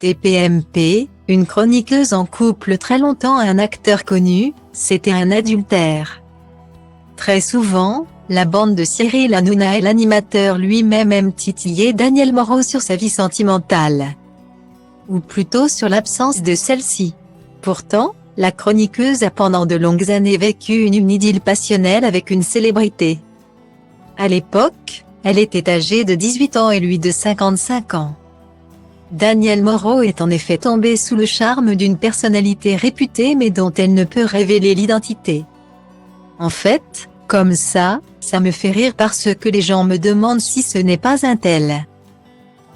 TPMP, une chroniqueuse en couple très longtemps et un acteur connu, c'était un adultère. Très souvent, la bande de Cyril Hanouna et l'animateur lui-même aiment titiller Danielle Moreau sur sa vie sentimentale. Ou plutôt sur l'absence de celle-ci. Pourtant, la chroniqueuse a pendant de longues années vécu une idylle passionnelle avec une célébrité. À l'époque, elle était âgée de 18 ans et lui de 55 ans. Danielle Moreau est en effet tombée sous le charme d'une personnalité réputée mais dont elle ne peut révéler l'identité. En fait, comme ça me fait rire parce que les gens me demandent si ce n'est pas un tel.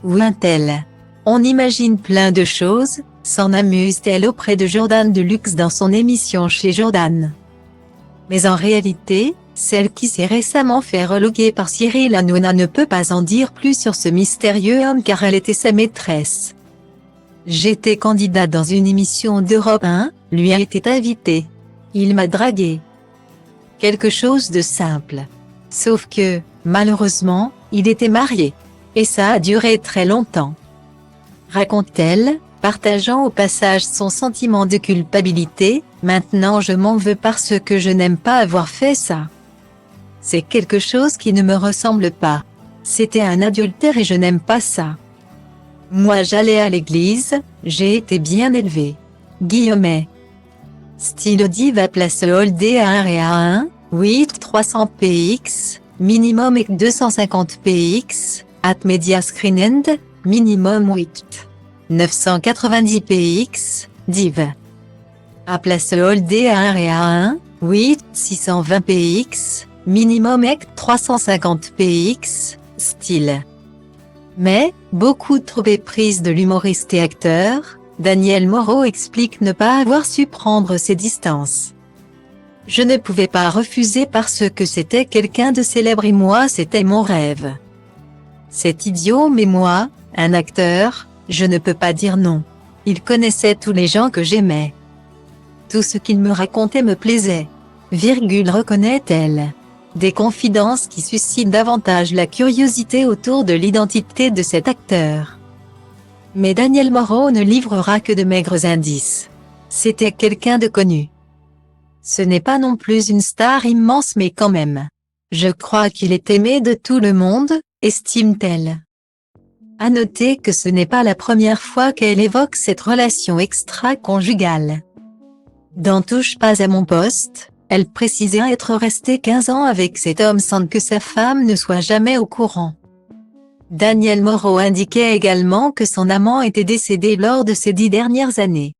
Ou un tel. On imagine plein de choses, s'en amuse-t-elle auprès de Jordan Deluxe dans son émission chez Jordan. Mais en réalité, celle qui s'est récemment fait reloguer par Cyril Hanouna ne peut pas en dire plus sur ce mystérieux homme car elle était sa maîtresse. J'étais candidate dans une émission d'Europe 1, lui a été invité. Il m'a dragué. Quelque chose de simple. Sauf que, malheureusement, il était marié. Et ça a duré très longtemps. Raconte-t-elle, partageant au passage son sentiment de culpabilité, « Maintenant je m'en veux parce que je n'aime pas avoir fait ça. C'est quelque chose qui ne me ressemble pas. C'était un adultère et je n'aime pas ça. Moi j'allais à l'église, j'ai été bien élevée. » Guillemet. Style diva place Holdé à 1 et à 1, 8 300 px, minimum et 250 px, at media screen end, minimum 8. 990 px, div. À place Holdé à 1 et à 1, 8 620 px, minimum et 350 px, style. Mais, beaucoup trop éprise de l'humoriste et acteur, Danielle Moreau explique ne pas avoir su prendre ses distances. Je ne pouvais pas refuser parce que c'était quelqu'un de célèbre et moi c'était mon rêve. C'est idiot mais moi, un acteur, je ne peux pas dire non. Il connaissait tous les gens que j'aimais. Tout ce qu'il me racontait me plaisait. Reconnaît-elle. Des confidences qui suscitent davantage la curiosité autour de l'identité de cet acteur. Mais Danielle Moreau ne livrera que de maigres indices. C'était quelqu'un de connu. Ce n'est pas non plus une star immense mais quand même. Je crois qu'il est aimé de tout le monde, estime-t-elle. À noter que ce n'est pas la première fois qu'elle évoque cette relation extra-conjugale. Dans Touche pas à mon poste, elle précisait être restée 15 ans avec cet homme sans que sa femme ne soit jamais au courant. Danielle Moreau indiquait également que son amant était décédé lors de ces 10 dernières années.